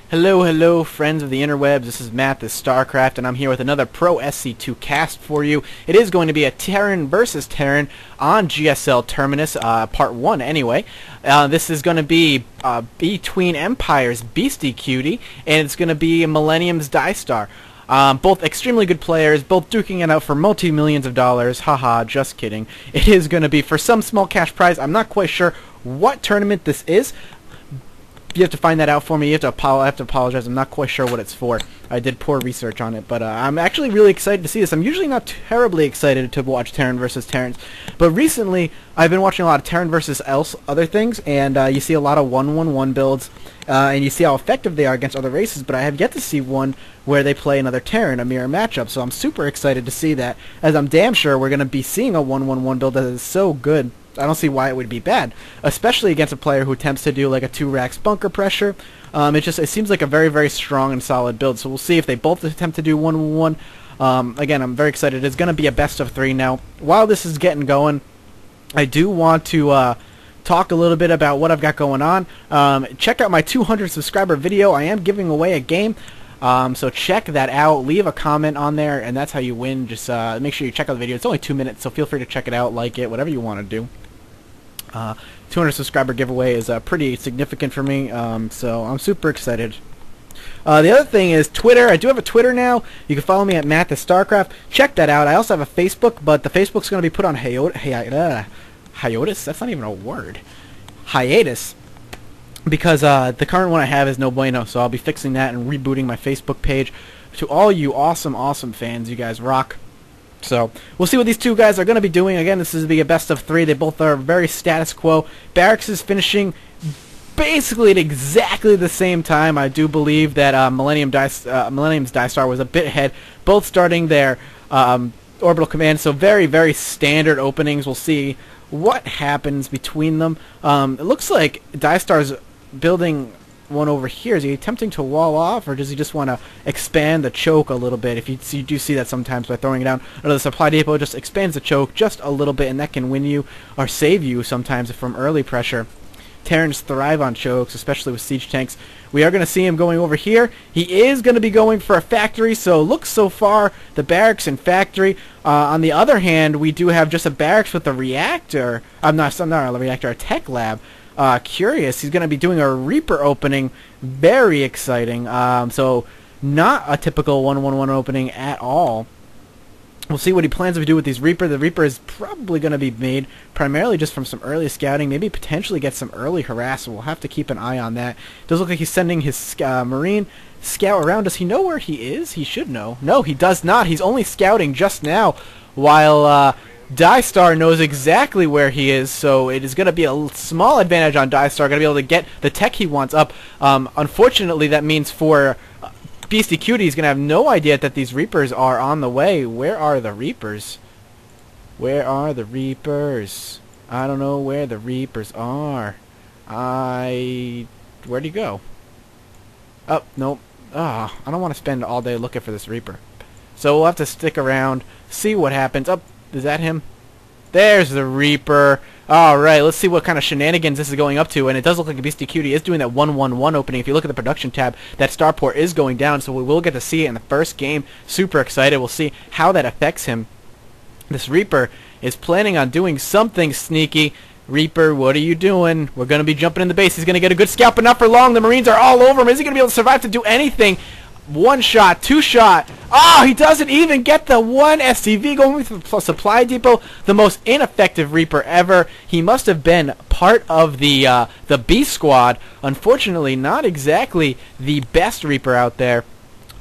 Hello, hello, friends of the interwebs. This is Matt, the StarCraft, and I'm here with another Pro SC2 cast for you. It is going to be a Terran versus Terran on GSL Terminus, Part 1 anyway. This is going to be between Empires Beastyqt, and it's going to be MillDieStar. Both extremely good players, both duking it out for multi-millions of dollars. Haha, just kidding. It is going to be for some small cash prize. I'm not quite sure what tournament this is. You have to find that out for me. I have to apologize. I'm not quite sure what it's for. I did poor research on it, but I'm actually really excited to see this. I'm usually not terribly excited to watch Terran versus Terrans, but recently I've been watching a lot of Terran versus other things, and you see a lot of 1-1-1 builds, and you see how effective they are against other races, but I have yet to see one where they play another Terran, a mirror matchup, so I'm super excited to see that, as I'm damn sure we're going to be seeing a 1-1-1 build that is so good. I don't see why it would be bad, especially against a player who attempts to do like a 2-racks bunker pressure. It seems like a very, very strong and solid build. So we'll see if they both attempt to do 1-1-1. Again, I'm very excited. It's going to be a best of 3 now. While this is getting going, I do want to talk a little bit about what I've got going on. Check out my 200 subscriber video. I am giving away a game. So check that out. Leave a comment on there, and that's how you win. Just make sure you check out the video. It's only 2 minutes, so feel free to check it out, like it, whatever you want to do. 200 subscriber giveaway is pretty significant for me, so I'm super excited. The other thing is Twitter. I do have a Twitter now. You can follow me at Matt the StarCraft. Check that out. I also have a Facebook, but the Facebook's going to be put on hiatus. That's not even a word. Hiatus. Because the current one I have is no bueno, so I'll be fixing that and rebooting my Facebook page. To all you awesome, awesome fans, you guys rock. So we'll see what these two guys are going to be doing. Again, this is to be a best of 3. They both are very status quo. Barracks is finishing basically at exactly the same time. I do believe that MillDieStar was a bit ahead, both starting their orbital command. So very, very standard openings. We'll see what happens between them. It looks like DieStar's building one over here. Is he attempting to wall off, or does he just want to expand the choke a little bit? If you do see that sometimes by throwing it down, or the supply depot just expands the choke just a little bit, and that can win you or save you sometimes from early pressure. Terrans thrive on chokes, especially with siege tanks. We are going to see him going over here. He is going to be going for a factory, so looks so far the barracks and factory. On the other hand, we do have just a barracks with a reactor. Not a reactor, a tech lab. Curious, he's going to be doing a Reaper opening. Very exciting. So not a typical 1-1-1 opening at all. We'll see what he plans to do with these Reaper. The Reaper is probably going to be made primarily just from some early scouting, maybe potentially get some early harass, so we'll have to keep an eye on that. Does look like he's sending his Marine scout around. Does he know where he is? He should know. No, he does not. He's only scouting just now, while DieStar knows exactly where he is, so it is going to be a small advantage on DieStar, going to be able to get the tech he wants up. Unfortunately, that means for Beastyqt, he's going to have no idea that these Reapers are on the way. Where are the Reapers? Where are the Reapers? I don't know where the Reapers are. Where'd he go? Oh, nope. I don't want to spend all day looking for this Reaper. So we'll have to stick around, see what happens. Oh, is that him? There's the Reaper. Alright, let's see what kind of shenanigans this is going up to. And it does look like Beastyqt is doing that 1-1-1 opening. If you look at the production tab, that starport is going down, so we will get to see it in the first game. Super excited. We'll see how that affects him. This Reaper is planning on doing something sneaky. Reaper, what are you doing? We're going to be jumping in the base. He's going to get a good scout, but not for long. The Marines are all over him. Is he going to be able to survive to do anything? 1 shot, 2 shot. Oh, he doesn't even get the 1 SCV going with the supply depot. The most ineffective Reaper ever. He must have been part of the B squad. Unfortunately, not exactly the best Reaper out there.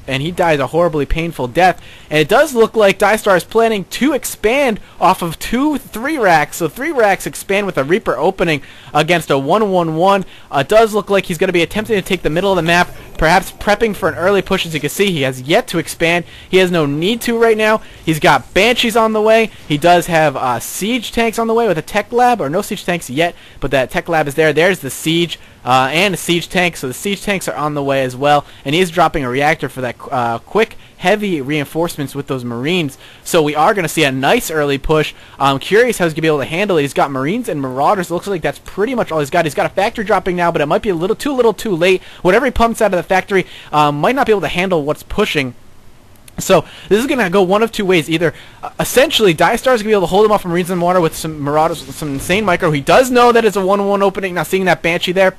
And he dies a horribly painful death. And it does look like DieStar is planning to expand off of 2 3-racks. So 3 racks expand with a Reaper opening against a 1-1-1. It does look like he's going to be attempting to take the middle of the map, perhaps prepping for an early push. As you can see, he has yet to expand. He has no need to right now. He's got Banshees on the way. He does have siege tanks on the way with a tech lab, or no siege tanks yet, but that tech lab is there. There's the siege. and a siege tank, so the siege tanks are on the way as well, and he is dropping a reactor for that quick, heavy reinforcements with those Marines, so we are going to see a nice early push. I'm curious how he's going to be able to handle it. He's got Marines and Marauders. It looks like that's pretty much all he's got. He's got a factory dropping now, but it might be a little too late. Whatever he pumps out of the factory might not be able to handle what's pushing. So this is going to go one of two ways. Either, essentially, MillDieStar is going to be able to hold him off from Marines and Water with some Marauders, with some insane micro. He does know that it's a 1-1 opening. Now seeing that Banshee there,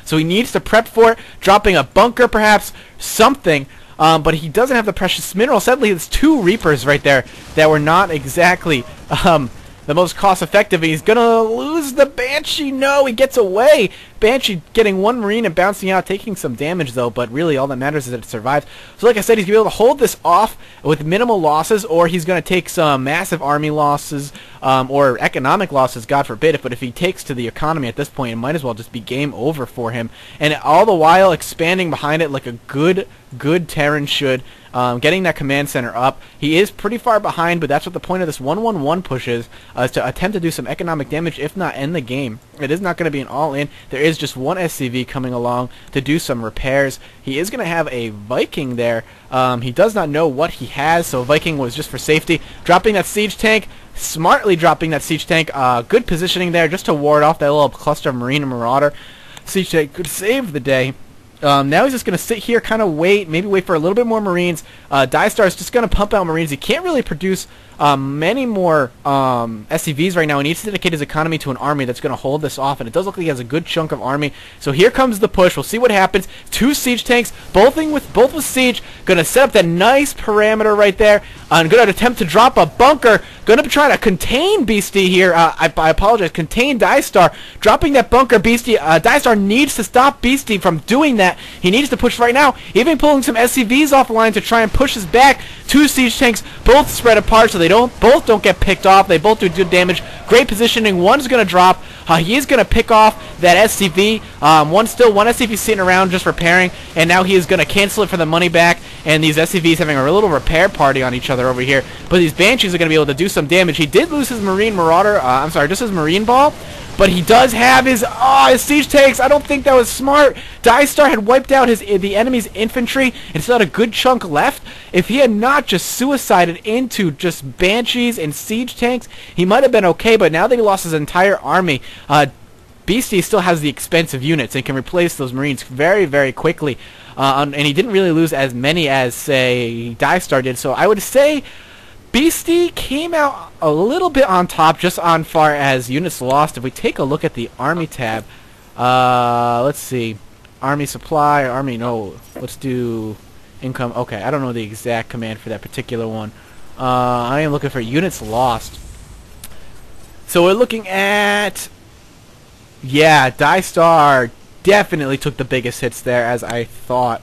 so he needs to prep for it, dropping a bunker perhaps, something. But he doesn't have the precious mineral. Sadly, there's 2 Reapers right there that were not exactly the most cost-effective. He's going to lose the Banshee. No, he gets away. Banshee getting 1 Marine and bouncing out, taking some damage, though. But really, all that matters is that it survives. So like I said, he's going to be able to hold this off with minimal losses, or he's going to take some massive army losses, or economic losses, God forbid. But if he takes to the economy at this point, it might as well just be game over for him. And all the while expanding behind it like a good Terran should. Getting that command center up. He is pretty far behind, but that's what the point of this 1-1-1 push is to attempt to do some economic damage, if not end the game. It is not going to be an all-in. There is just 1 SCV coming along to do some repairs. He is going to have a Viking there. He does not know what he has, so Viking was just for safety. Dropping that siege tank. Smartly dropping that siege tank. Good positioning there just to ward off that little cluster of Marine and Marauder. Siege tank could save the day. Now he's just going to sit here, kind of wait, maybe wait for a little bit more Marines. MillDieStar is just going to pump out Marines. He can't really produce many more SCVs right now. He needs to dedicate his economy to an army that's going to hold this off, and it does look like he has a good chunk of army. So here comes the push. We'll see what happens. 2 siege tanks, both with siege. Going to set up that nice parameter right there. And going to attempt to drop a bunker. Going to try to contain Beasty here. I apologize. Contain MillDieStar. Dropping that bunker. MillDieStar needs to stop Beasty from doing that. He needs to push right now. Even pulling some SCVs offline to try and push his back. 2 siege tanks, both spread apart, so they both don't get picked off. They both do good damage. Great positioning. One's going to drop. He is going to pick off that SCV. One SCV sitting around just repairing, and now he is going to cancel it for the money back. And these SCVs having a little repair party on each other over here. But these Banshees are going to be able to do some damage. He did lose his Marine Marauder. I'm sorry, just his Marine Ball. But he does have his siege tanks. I don't think that was smart. MillDieStar had wiped out the enemy's infantry and still had a good chunk left. If he had not just suicided into just Banshees and siege tanks, he might have been okay. But now that he lost his entire army, Beastie still has the expensive units and can replace those Marines very, very quickly. And he didn't really lose as many as, say, MillDieStar did. So I would say Beastie came out a little bit on top just on far as units lost. If we take a look at the army tab, let's see, army supply, army, no, let's do income. Okay, I don't know the exact command for that particular one. I am looking for units lost. So we're looking at, yeah, MillDieStar definitely took the biggest hits there, as I thought.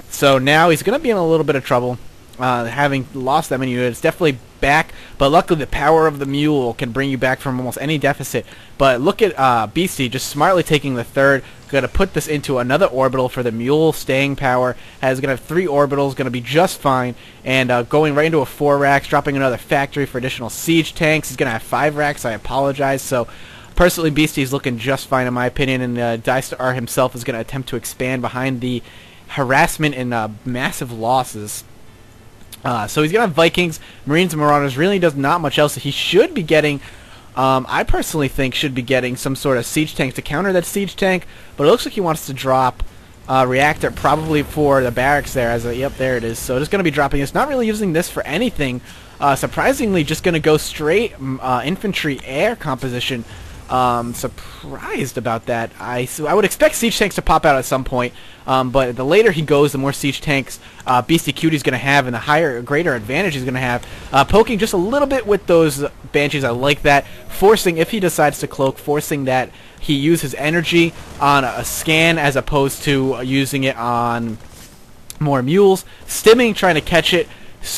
So now he's going to be in a little bit of trouble. Having lost that many units, definitely back, but luckily the power of the mule can bring you back from almost any deficit. But look at Beastie just smartly taking the 3rd, going to put this into another orbital for the mule staying power. Has going to have 3 orbitals, going to be just fine, and going right into a 4 racks, dropping another factory for additional siege tanks. He's going to have 5 racks, I apologize. So personally, Beastie's looking just fine in my opinion, and MillDieStar himself is going to attempt to expand behind the harassment and massive losses. So he's going to have Vikings, Marines, and Marauders. Really does not much else. He should be getting, I personally think, should be getting some sort of siege tank to counter that siege tank. But it looks like he wants to drop reactor probably for the barracks there. Yep, there it is. So just going to be dropping this. Not really using this for anything. Surprisingly, just going to go straight infantry air composition. Surprised about that. I would expect siege tanks to pop out at some point, but the later he goes, the more siege tanks Beastyqt is going to have, and the greater advantage he's going to have. Poking just a little bit with those Banshees, I like that. Forcing, if he decides to cloak, forcing that he use his energy on a scan as opposed to using it on more mules. Stimming, trying to catch it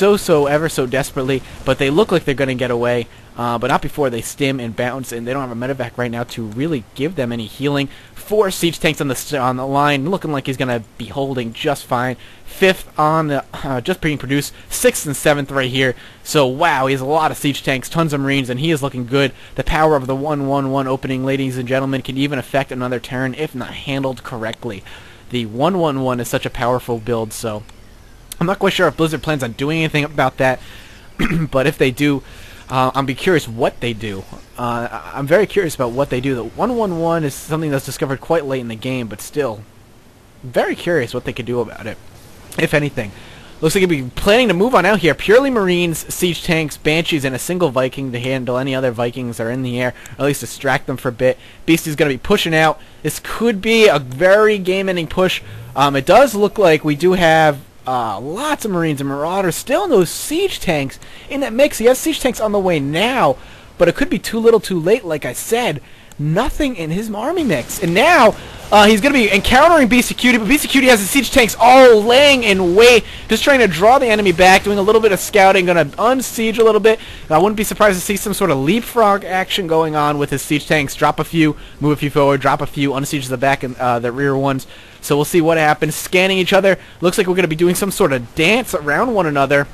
ever so desperately, but they look like they're going to get away. but not before they stim and bounce, and they don't have a medevac right now to really give them any healing. 4 siege tanks on the line, looking like he's going to be holding just fine. 5th on the, just being produced, 6th and 7th right here. So wow, he has a lot of siege tanks, tons of marines, and he is looking good. The power of the 1-1-1 opening, ladies and gentlemen, can even affect another turn if not handled correctly. The 1-1-1 is such a powerful build, so I'm not quite sure if Blizzard plans on doing anything about that, but if they do, I'm be curious what they do. I'm very curious about what they do. The 1-1-1 is something that's discovered quite late in the game, but still, very curious what they could do about it, if anything. Looks like they'll be planning to move on out here. Purely Marines, Siege Tanks, Banshees, and a single Viking to handle any other Vikings that are in the air, or at least distract them for a bit. Beasty's going to be pushing out. This could be a very game-ending push. It does look like we do have lots of Marines and Marauders still in those Siege Tanks in that mix. He has Siege Tanks on the way now, but it could be too little too late, like I said. Nothing in his army mix. And now, he's going to be encountering Beastyqt, but Beastyqt has the siege tanks all laying in wait, just trying to draw the enemy back, doing a little bit of scouting, going to unsiege a little bit. I wouldn't be surprised to see some sort of leapfrog action going on with his siege tanks. Drop a few, move a few forward, drop a few, unsiege the back and the rear ones. So we'll see what happens. Scanning each other. Looks like we're going to be doing some sort of dance around one another.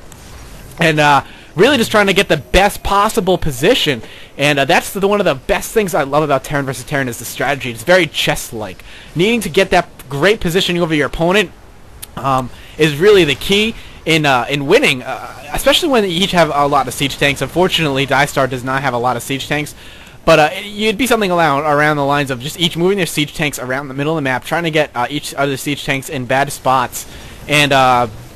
And, really just trying to get the best possible position, and that's one of the best things I love about Terran vs. Terran is the strategy. It's very chess-like. Needing to get that great positioning over your opponent is really the key in winning, especially when you each have a lot of siege tanks. Unfortunately, MillDieStar does not have a lot of siege tanks, but you'd be something around the lines of just each moving their siege tanks around the middle of the map, trying to get each other siege tanks in bad spots, and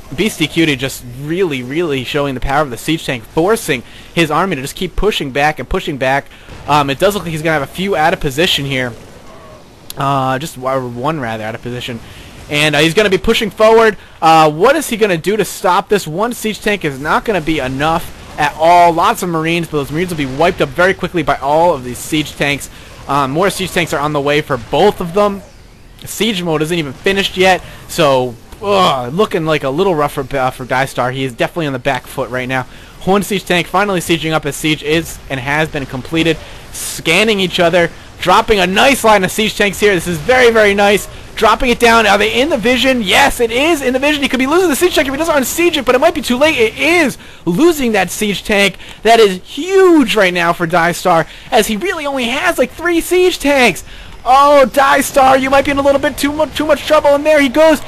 Beastyqt just really showing the power of the siege tank, forcing his army to just keep pushing back and pushing back. It does look like he's going to have a few out of position here. Just one rather out of position. And he's going to be pushing forward. What is he going to do to stop this? One siege tank is not going to be enough at all. Lots of Marines, but those Marines will be wiped up very quickly by all of these siege tanks. More siege tanks are on the way for both of them. Siege mode isn't even finished yet, so looking like a little rough for MillDieStar. He is definitely on the back foot right now. One siege tank finally sieging up as siege is and has been completed. Scanning each other, dropping a nice line of siege tanks here. This is very nice. Dropping it down. Are they in the vision? Yes, it is in the vision. He could be losing the siege tank if he doesn't unsiege it, but it might be too late. It is losing that siege tank. That is huge right now for MillDieStar, as he really only has like 3 siege tanks. Oh, MillDieStar, you might be in a little bit too much trouble, and there he goes.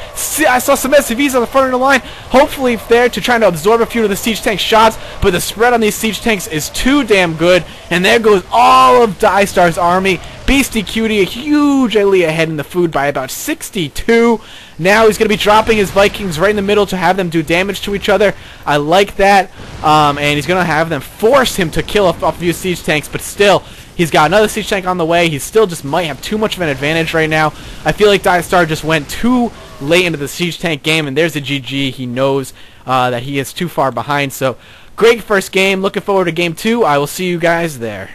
I saw some SCVs on the front of the line, hopefully there to try to absorb a few of the siege tank shots, but the spread on these siege tanks is too damn good, and there goes all of MillDieStar's army. Beastyqt hugely ahead in the food by about 62. Now he's going to be dropping his Vikings right in the middle to have them do damage to each other. I like that, and he's going to have them force him to kill off a few siege tanks, but still, he's got another siege tank on the way. He still just might have too much of an advantage right now. I feel like MillDieStar just went too late into the siege tank game, and there's a GG. He knows that he is too far behind. So, great first game. Looking forward to game 2. I will see you guys there.